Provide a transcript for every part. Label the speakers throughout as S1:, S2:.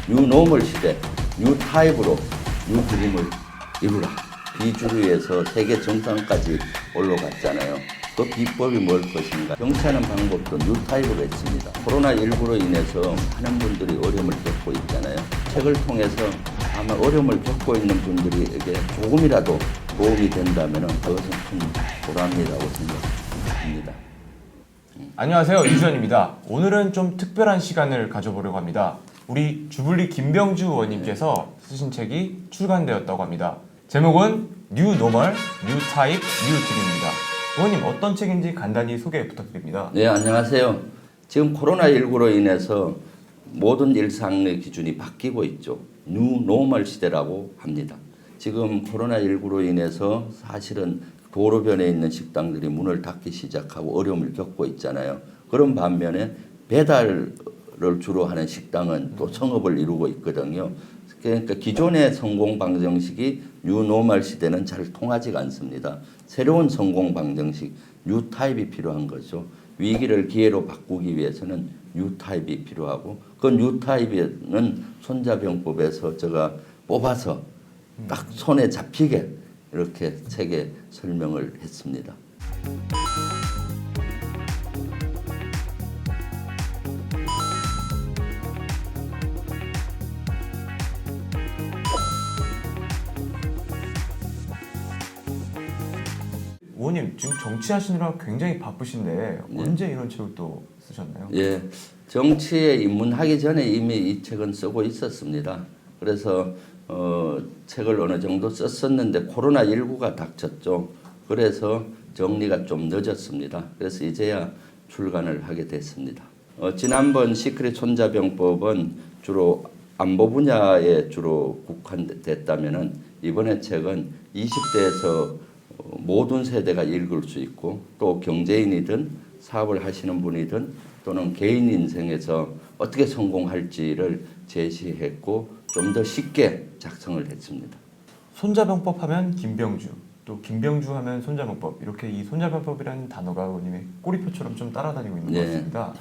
S1: 뉴노멀 시대, 뉴타입으로 뉴드림을 이루라. 비주류에서 세계 정상까지 올라갔잖아요. 그 비법이 뭘 것인가? 경치하는 방법도 뉴타입으로 했습니다. 코로나19로 인해서 많은 분들이 어려움을 겪고 있잖아요. 책을 통해서 아마 어려움을 겪고 있는 분들에게 조금이라도 도움이 된다면 그것은 큰 보람이라고 생각합니다.
S2: 안녕하세요, 이주연입니다. 오늘은 좀 특별한 시간을 가져보려고 합니다. 우리 주블리 김병주 의원님께서 쓰신 책이 출간되었다고 합니다. 제목은 뉴 노멀, 뉴 타입, 뉴 드림입니다. 의원님, 어떤 책인지 간단히 소개 부탁드립니다.
S1: 네, 안녕하세요. 지금 코로나19로 인해서 모든 일상의 기준이 바뀌고 있죠. 뉴 노멀 시대라고 합니다. 지금 코로나19로 인해서 사실은 도로변에 있는 식당들이 문을 닫기 시작하고 어려움을 겪고 있잖아요. 그런 반면에 배달을 주로 하는 식당은 또 성업을 이루고 있거든요. 그러니까 기존의 성공 방정식이 뉴 노멀 시대는 잘 통하지가 않습니다. 새로운 성공 방정식, 뉴 타입이 필요한 거죠. 위기를 기회로 바꾸기 위해서는 뉴 타입이 필요하고 그 뉴 타입은 손자병법에서 제가 뽑아서 딱 손에 잡히게 이렇게 책에 설명을 했습니다.
S2: 의원님, 지금 정치하시느라 굉장히 바쁘신데 언제 이런 책을 또 쓰셨나요?
S1: 예, 정치에 입문하기 전에 이미 이 책은 쓰고 있었습니다. 그래서 책을 어느 정도 썼었는데 코로나19가 닥쳤죠. 그래서 정리가 좀 늦었습니다. 그래서 이제야 출간을 하게 됐습니다. 지난번 시크릿 손자병법은 주로 안보 분야에 주로 국한됐다면은 이번에 책은 20대에서 모든 세대가 읽을 수 있고 또 경제인이든 사업을 하시는 분이든 또는 개인 인생에서 어떻게 성공할지를 제시했고 좀 더 쉽게 작성을 했습니다.
S2: 손자병법 하면 김병주, 또 김병주 하면 손자병법, 이렇게 이 손자병법이라는 단어가 의원님의 꼬리표처럼 좀 따라다니고 있는 것 같습니다.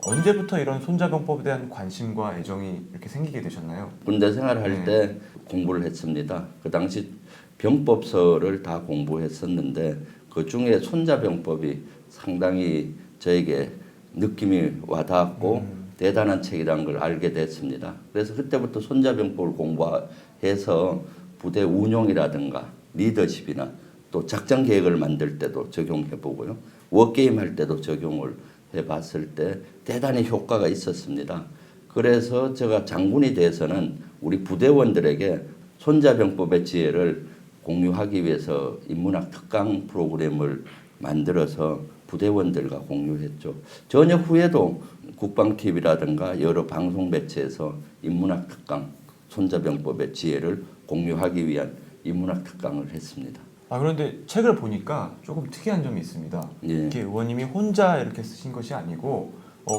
S2: 언제부터 이런 손자병법에 대한 관심과 애정이 이렇게 생기게 되셨나요?
S1: 군대 생활할 때 공부를 했습니다. 그 당시 병법서를 다 공부했었는데 그 중에 손자병법이 상당히 저에게 느낌이 와닿았고 대단한 책이라는 걸 알게 됐습니다. 그래서 그때부터 손자병법을 공부해서 부대 운용이라든가 리더십이나 또 작전 계획을 만들 때도 적용해보고요. 워게임 할 때도 적용을 해봤을 때 대단히 효과가 있었습니다. 그래서 제가 장군이 돼서는 우리 부대원들에게 손자병법의 지혜를 공유하기 위해서 인문학 특강 프로그램을 만들어서 부대원들과 공유했죠. 전역 후에도 국방TV라든가 여러 방송 매체에서 인문학 특강, 손자병법의 지혜를 공유하기 위한 인문학 특강을 했습니다.
S2: 그런데 책을 보니까 조금 특이한 점이 있습니다. 이게 의원님이 혼자 이렇게 쓰신 것이 아니고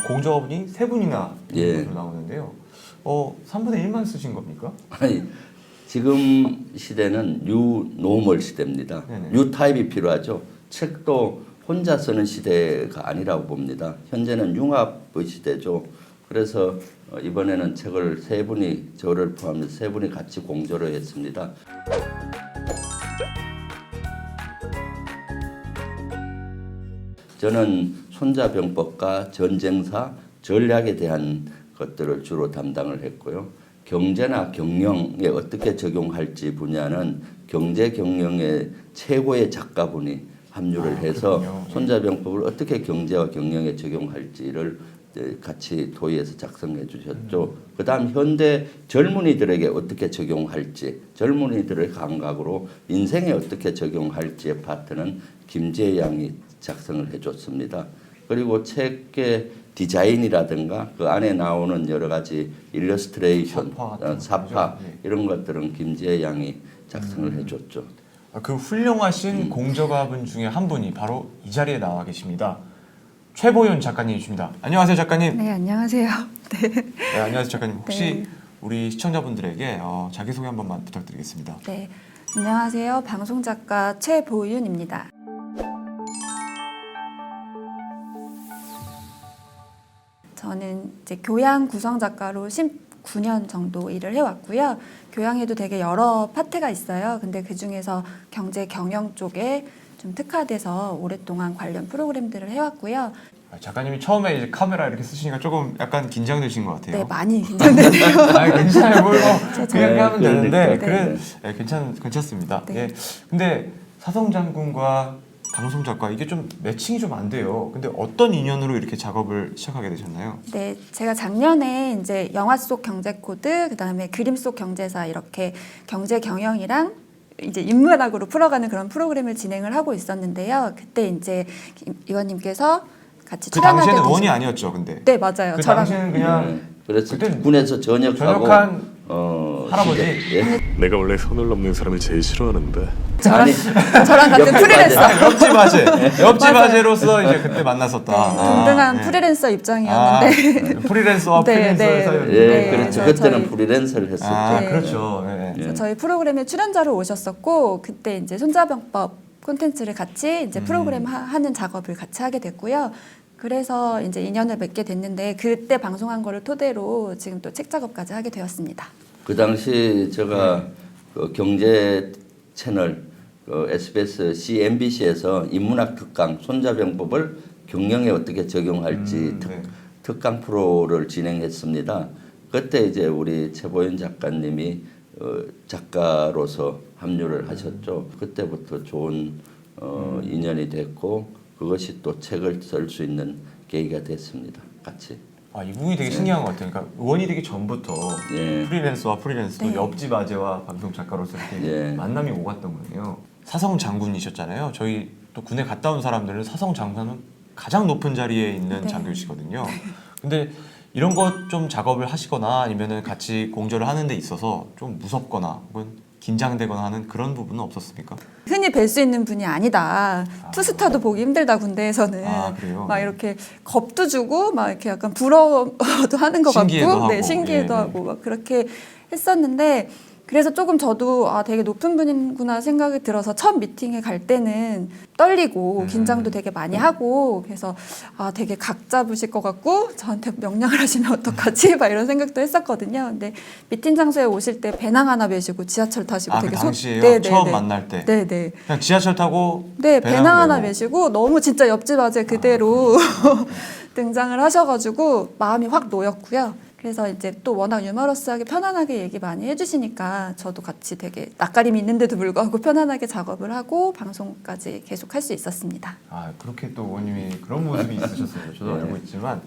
S2: 공저분이 세 분이나 있는 것으로 나오는데요. 3분의 1만 쓰신 겁니까?
S1: 아니, 지금 시대는 뉴 노멀 시대입니다. 뉴 타입이 필요하죠. 책도 혼자 쓰는 시대가 아니라고 봅니다. 현재는 융합의 시대죠. 그래서 이번에는 책을 세 분이, 저를 포함해서 세 분이 같이 공저를 했습니다. 저는 손자병법과 전쟁사, 전략에 대한 것들을 주로 담당을 했고요. 경제나 경영에 어떻게 적용할지 분야는 경제 경영의 최고의 작가분이 합류를 해서
S2: 그렇군요.
S1: 손자병법을 어떻게 경제와 경영에 적용할지를 같이 토의해서 작성해 주셨죠. 그다음 현대 젊은이들에게 어떻게 적용할지, 젊은이들의 감각으로 인생에 어떻게 적용할지의 파트는 김재희 양이 작성을 해줬습니다. 그리고 책의 디자인이라든가 그 안에 나오는 여러 가지 일러스트레이션, 사파 이런 것들은 김재희 양이 작성을 해줬죠.
S2: 그 훌륭하신 공저가분 중에 한 분이 바로 이 자리에 나와 계십니다. 최보윤 작가님이십니다. 안녕하세요, 작가님.
S3: 네, 안녕하세요.
S2: 네, 안녕하세요, 작가님. 혹시
S3: 네.
S2: 우리 시청자분들에게 자기소개 한 번만 부탁드리겠습니다.
S3: 네, 안녕하세요. 방송작가 최보윤입니다. 저는 이제 교양 구성 작가로 9년 정도 일을 해왔고요. 교양에도 되게 여러 파트가 있어요. 근데 그 중에서 경제 경영 쪽에 좀 특화돼서 오랫동안 관련 프로그램들을 해왔고요.
S2: 작가님이 처음에 이제 카메라 이렇게 쓰시니까 조금 약간 긴장되신 것 같아요.
S3: 네, 많이 긴장되네요.
S2: 아, 괜찮아요. 뭐 그냥
S1: 네,
S2: 하면 되는데
S1: 그러니까.
S2: 그래 괜찮습니다.
S3: 네.
S2: 예. 근데 사성 장군과 방송 작가 이게 좀 매칭이 좀 안 돼요. 근데 어떤 인연으로 이렇게 작업을 시작하게 되셨나요?
S3: 네, 제가 작년에 이제 영화 속 경제 코드, 그다음에 그림 속 경제사 이렇게 경제 경영이랑 이제 인문학으로 풀어가는 그런 프로그램을 진행을 하고 있었는데요. 그때 이제 김 의원님께서 같이
S2: 그 당시에는
S3: 출연하게
S2: 원이
S3: 되셔-
S2: 아니었죠, 근데.
S3: 네, 맞아요.
S2: 그
S3: 저랑
S2: 당시에는 그냥
S1: 네. 그래서
S2: 그때
S1: 군에서 전역하고
S2: 전역한 할아버지?
S1: 시대- 예.
S4: 내가 원래 손을 넘는 사람을 제일 싫어하는데
S1: 아니,
S3: 저랑 같은
S1: 옆에
S3: 프리랜서,
S2: 옆집 아재, 옆집
S3: 맞아요.
S2: 아재로서 이제 그때 만났었다.
S3: 네, 동등한
S2: 네.
S3: 프리랜서 입장이었는데
S2: 프리랜서와
S3: 네,
S2: 프리랜서의
S3: 네.
S2: 사이였는데.
S1: 예,
S3: 네,
S1: 그렇죠.
S3: 그래서
S1: 그때는
S3: 저희-
S1: 프리랜서를 했었죠.
S2: 아,
S3: 네.
S2: 그렇죠. 네.
S1: 예.
S3: 그래서 저희 프로그램에 출연자로 오셨었고 그때 이제 손자병법 콘텐츠를 같이 이제 프로그램 하는 작업을 같이 하게 됐고요. 그래서 이제 인연을 맺게 됐는데 그때 방송한 거를 토대로 지금 또 책 작업까지 하게 되었습니다.
S1: 그 당시 제가 그 경제 채널 SBS CNBC에서 인문학 특강 손자병법을 경영에 어떻게 적용할지
S2: 네.
S1: 특강 프로를 진행했습니다. 그때 이제 우리 최보윤 작가님이 작가로서 합류를 하셨죠. 그때부터 좋은 인연이 됐고 그것이 또 책을 쓸 수 있는 계기가 됐습니다. 같이.
S2: 아, 이 부분이 되게 신기한 것 같아요. 그러니까 의원이 되기 전부터
S1: 예.
S2: 프리랜서와 프리랜서,
S3: 네.
S2: 옆집 아재와 방송 작가로서 이렇게
S1: 예.
S2: 만남이 오갔던 거네요. 사성 장군이셨잖아요. 저희 또 군에 갔다 온 사람들은 사성 장군은 가장 높은 자리에 있는
S3: 네.
S2: 장교시거든요. 근데 이런 것 좀 작업을 하시거나 아니면은 같이 공조를 하는 데 있어서 좀 무섭거나 혹은 긴장되거나 하는 그런 부분은 없었습니까?
S3: 흔히 뵐 수 있는 분이 아니다. 투스타도 보기 힘들다 군대에서는.
S2: 아, 그래요?
S3: 막 이렇게 겁도 주고 막 이렇게 약간 부러워도 하는 것
S2: 신기해도
S3: 같고,
S2: 하고.
S3: 네, 신기해도
S2: 예, 예.
S3: 하고 막 그렇게 했었는데 그래서 조금 저도 아 되게 높은 분이구나 생각이 들어서 첫 미팅에 갈 때는 떨리고 긴장도 되게 많이 하고 그래서 아 되게 각 잡으실 것 같고 저한테 명령을 하시면 어떡하지 막 이런 생각도 했었거든요. 근데 미팅 장소에 오실 때 배낭 하나 메시고 지하철 타시고
S2: 아,
S3: 되게
S2: 그 당시에요?
S3: 네, 네,
S2: 처음
S3: 네.
S2: 만날 때?
S3: 네네.
S2: 그냥 지하철 타고
S3: 네, 배낭 하나
S2: 메고.
S3: 메시고 너무 진짜 옆집 아재 그대로 등장을 하셔가지고 마음이 확 놓였고요. 그래서 이제 또 워낙 유머러스하게 편안하게 얘기 많이 해주시니까 저도 같이 되게 낯가림이 있는데도 불구하고 편안하게 작업을 하고 방송까지 계속 할 수 있었습니다.
S2: 아, 그렇게 또 의원님이 그런 모습이 있으셨어요. 저도 알고 있지만.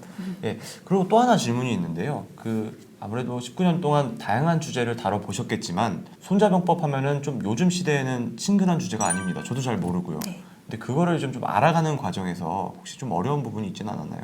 S2: 예. 그리고 또 하나 질문이 있는데요. 그 아무래도 19년 동안 다양한 주제를 다뤄보셨겠지만 손자병법 하면은 좀 요즘 시대에는 친근한 주제가 아닙니다. 저도 잘 모르고요.
S3: 네.
S2: 근데 그거를 좀 알아가는 과정에서 혹시 좀 어려운 부분이 있지는 않았나요?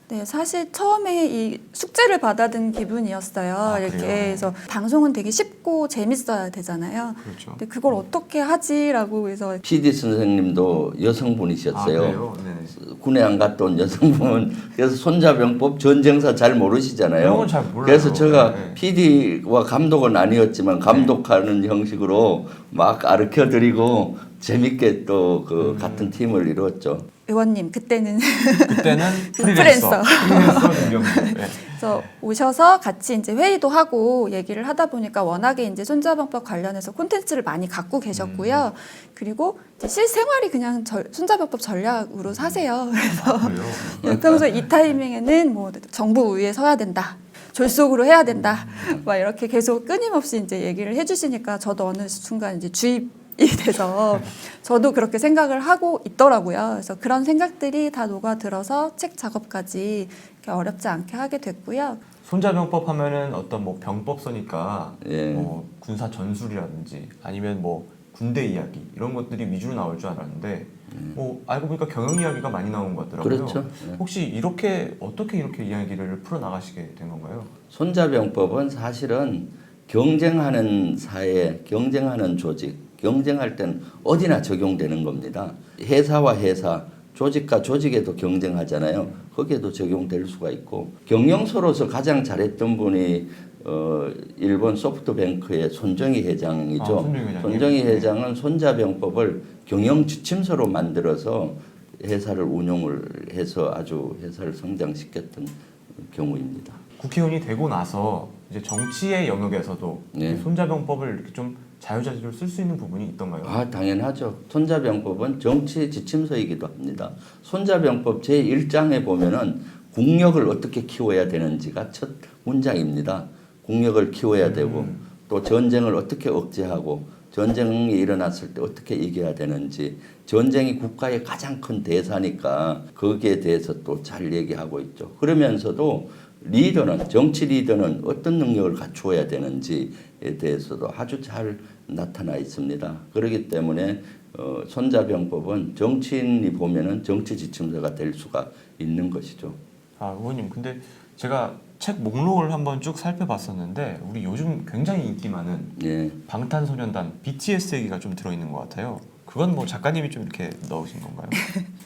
S3: 네, 사실 처음에 이 숙제를 받아든 기분이었어요.
S2: 아,
S3: 이렇게
S2: 그래요?
S3: 해서 방송은 되게 쉽고 재밌어야 되잖아요.
S2: 그렇죠.
S3: 근데 그걸 어떻게 하지라고 해서
S1: PD 선생님도
S2: 아,
S1: 여성분이셨어요.
S2: 그래요? 네네.
S1: 군에 안 갔다 온 여성분 그래서 손자병법 전쟁사 잘 모르시잖아요.
S2: 그런 건 잘 몰라요.
S1: 그래서 제가
S2: 네.
S1: PD와 감독은 아니었지만 감독하는 형식으로 막 가르쳐 드리고 재밌게 또 그 같은 팀을 이루었죠.
S3: 의원님 그때는
S2: 그때는
S3: 프리랜서.
S2: 프리랜서 김병주. 예.
S3: 그래서 오셔서 같이 이제 회의도 하고 얘기를 하다 보니까 워낙에 이제 손자병법 관련해서 콘텐츠를 많이 갖고 계셨고요. 그리고 이제 실생활이 그냥 손자병법 전략으로 사세요. 그래서
S2: 그래요?
S3: 평소 이 타이밍에는 뭐 정부 위에 서야 된다. 졸속으로 해야 된다. 막 이렇게 계속 끊임없이 이제 얘기를 해주시니까 저도 어느 순간 이제 주입이 돼서 저도 그렇게 생각을 하고 있더라고요. 그래서 그런 생각들이 다 녹아들어서 책 작업까지 이렇게 어렵지 않게 하게 됐고요.
S2: 손자병법 하면은 어떤 뭐 병법서니까
S1: 예.
S2: 뭐 군사 전술이라든지 아니면 뭐 군대 이야기 이런 것들이 위주로 나올 줄 알았는데 뭐 알고 보니까 경영 이야기가 많이 나온 것 같더라고요.
S1: 그렇죠. 예.
S2: 혹시 이렇게 어떻게 이렇게 이야기를 풀어 나가시게 된 건가요?
S1: 손자병법은 사실은 경쟁하는 사회, 경쟁하는 조직, 경쟁할 때는 어디나 적용되는 겁니다. 회사와 회사, 조직과 조직에도 경쟁하잖아요. 거기에도 적용될 수가 있고 경영서로서 가장 잘했던 분이 일본 소프트뱅크의 손정희 회장이죠.
S2: 아, 손정희 회장님.
S1: 손정희 회장은 손자병법을 경영 지침서로 만들어서 회사를 운용을 해서 아주 회사를 성장시켰던 경우입니다.
S2: 국회의원이 되고 나서 이제 정치의 영역에서도
S1: 네.
S2: 손자병법을 이렇게 좀 자유자재로 쓸 수 있는 부분이 있던가요?
S1: 아, 당연하죠. 손자병법은 정치 지침서이기도 합니다. 손자병법 제1장에 보면은 국력을 어떻게 키워야 되는지가 첫 문장입니다. 국력을 키워야 되고 또 전쟁을 어떻게 억제하고 전쟁이 일어났을 때 어떻게 이겨야 되는지 전쟁이 국가의 가장 큰 대사니까 거기에 대해서 또 잘 얘기하고 있죠. 그러면서도 리더는 정치 리더는 어떤 능력을 갖추어야 되는지에 대해서도 아주 잘 나타나 있습니다. 그렇기 때문에 손자병법은 정치인이 보면은 정치 지침서가 될 수가 있는 것이죠.
S2: 아, 의원님, 근데 제가 책 목록을 한번 쭉 살펴봤었는데 우리 요즘 굉장히 인기 많은
S1: 예.
S2: 방탄소년단 BTS 얘기가 좀 들어있는 것 같아요. 그건 뭐 작가님이 좀 이렇게 넣으신 건가요?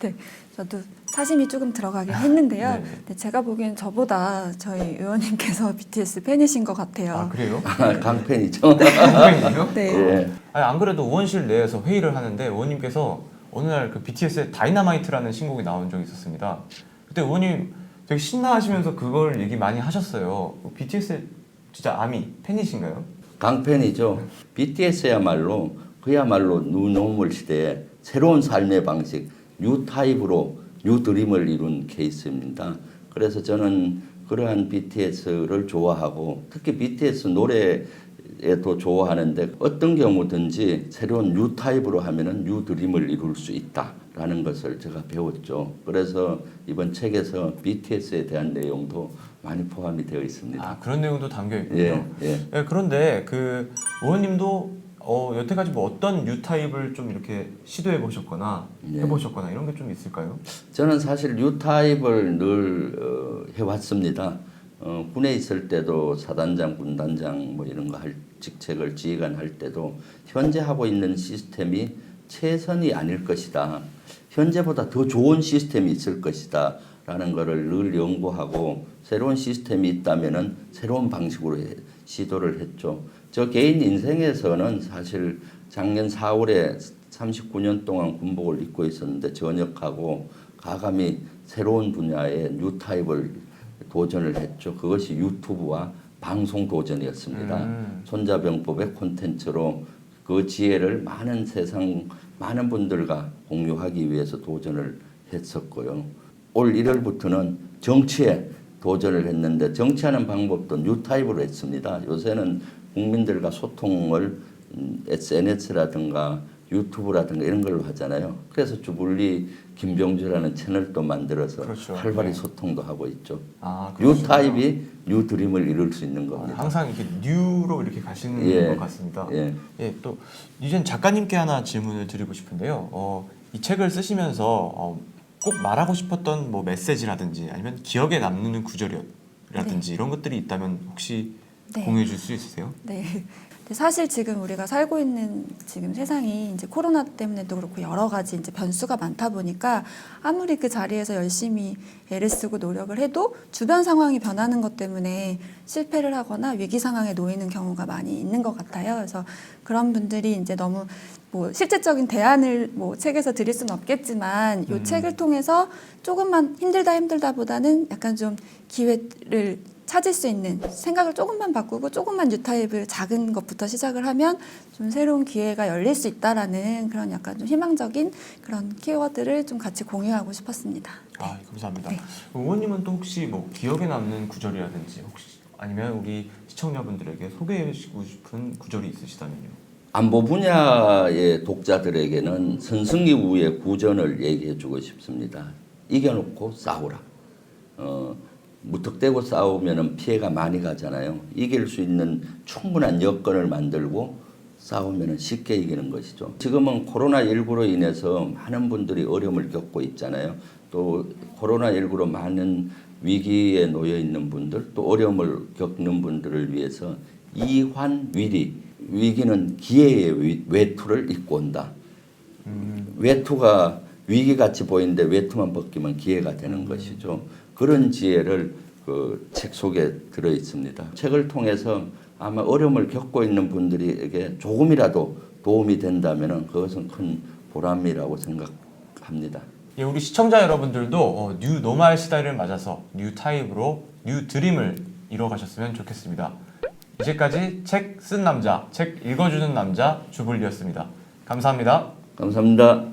S3: 네, 저도 사심이 조금 들어가긴 했는데요.
S2: 네.
S3: 근데 제가 보기엔 저보다 저희 의원님께서 BTS 팬이신 것 같아요.
S2: 아, 그래요?
S1: 강팬이죠.
S2: 선배님이요?
S3: 네.
S1: 예.
S2: 아니, 안 그래도 의원실 내에서 회의를 하는데 의원님께서 어느 날 그 BTS의 다이너마이트라는 신곡이 나온 적이 있었습니다. 그때 의원님 되게 신나하시면서 그걸 얘기 많이 하셨어요. BTS의 진짜 아미 팬이신가요?
S1: 강팬이죠. BTS야말로 그야말로 뉴노멀 시대에 새로운 삶의 방식, 뉴 타입으로 뉴 드림을 이룬 케이스입니다. 그래서 저는 그러한 BTS를 좋아하고 특히 BTS 노래에도 좋아하는데 어떤 경우든지 새로운 뉴 타입으로 하면은 뉴 드림을 이룰 수 있다라는 것을 제가 배웠죠. 그래서 이번 책에서 BTS에 대한 내용도 많이 포함이 되어 있습니다.
S2: 아, 그런 내용도 담겨 있군요.
S1: 예, 예.
S2: 예, 그런데 그 의원님도 여태까지 뭐 어떤 뉴 타입을 좀 이렇게 시도해 보셨거나
S1: 예.
S2: 해보셨거나 이런 게 좀 있을까요?
S1: 저는 사실 뉴 타입을 늘 해왔습니다. 군에 있을 때도 사단장, 군단장 뭐 이런 거 할 직책을 지휘관 할 때도 현재 하고 있는 시스템이 최선이 아닐 것이다. 현재보다 더 좋은 시스템이 있을 것이다. 라는 거를 늘 연구하고 새로운 시스템이 있다면은 새로운 방식으로 시도를 했죠. 저 개인 인생에서는 사실 작년 4월에 39년 동안 군복을 입고 있었는데 전역하고 가감히 새로운 분야의 뉴 타입을 도전을 했죠. 그것이 유튜브와 방송 도전이었습니다. 손자병법의 콘텐츠로 그 지혜를 많은 세상 많은 분들과 공유하기 위해서 도전을 했었고요. 올 1월부터는 정치에 도전을 했는데 정치하는 방법도 뉴 타입으로 했습니다. 요새는 국민들과 소통을 SNS라든가 유튜브라든가 이런 걸로 하잖아요. 그래서 주불리 김병주라는 채널도 만들어서
S2: 그렇죠.
S1: 활발히
S2: 네.
S1: 소통도 하고 있죠.
S2: 아,
S1: 뉴
S2: 그렇군요.
S1: 타입이 뉴 드림을 이룰 수 있는 겁니다.
S2: 항상 이렇게 뉴로 이렇게 가시는
S1: 예.
S2: 것 같습니다.
S1: 예.
S2: 예, 또 이젠 작가님께 하나 질문을 드리고 싶은데요. 이 책을 쓰시면서 꼭 말하고 싶었던 뭐 메시지라든지 아니면 기억에 남는 구절이라든지 이런 것들이 있다면 혹시
S3: 네.
S2: 공유해 줄 수 있으세요?
S3: 네. 근데 사실 지금 우리가 살고 있는 지금 세상이 이제 코로나 때문에도 그렇고 여러 가지 이제 변수가 많다 보니까 아무리 그 자리에서 열심히 애를 쓰고 노력을 해도 주변 상황이 변하는 것 때문에 실패를 하거나 위기 상황에 놓이는 경우가 많이 있는 것 같아요. 그래서 그런 분들이 이제 너무 뭐 실제적인 대안을 뭐 책에서 드릴 수는 없겠지만 이 책을 통해서 조금만 힘들다보다는 약간 좀 기회를 찾을 수 있는 생각을 조금만 바꾸고 조금만 뉴타입을 작은 것부터 시작을 하면 좀 새로운 기회가 열릴 수 있다라는 그런 약간 좀 희망적인 그런 키워드를 좀 같이 공유하고 싶었습니다.
S2: 아, 감사합니다.
S3: 네.
S2: 의원님은 또 혹시 뭐 기억에 남는 구절이라든지 혹시 아니면 우리 시청자분들에게 소개해주고 싶은 구절이 있으시다면요?
S1: 안보 분야의 독자들에게는 선승이후의 구전을 얘기해주고 싶습니다. 이겨놓고 싸우라. 무턱대고 싸우면 피해가 많이 가잖아요. 이길 수 있는 충분한 여건을 만들고 싸우면 쉽게 이기는 것이죠. 지금은 코로나19로 인해서 많은 분들이 어려움을 겪고 있잖아요. 또 코로나19로 많은 위기에 놓여 있는 분들, 또 어려움을 겪는 분들을 위해서 이환위리, 위기는 기회의 외투를 입고 온다. 외투가 위기같이 보이는데 외투만 벗기면 기회가 되는 것이죠. 그런 지혜를 그 책 속에 들어 있습니다. 책을 통해서 아마 어려움을 겪고 있는 분들에게 조금이라도 도움이 된다면 그것은 큰 보람이라고 생각합니다.
S2: 예, 우리 시청자 여러분들도 뉴 노멀 시대를 맞아서 뉴 타입으로 뉴 드림을 이뤄가셨으면 좋겠습니다. 이제까지 책 쓴 남자, 책 읽어주는 남자 주블리였습니다. 감사합니다.
S1: 감사합니다.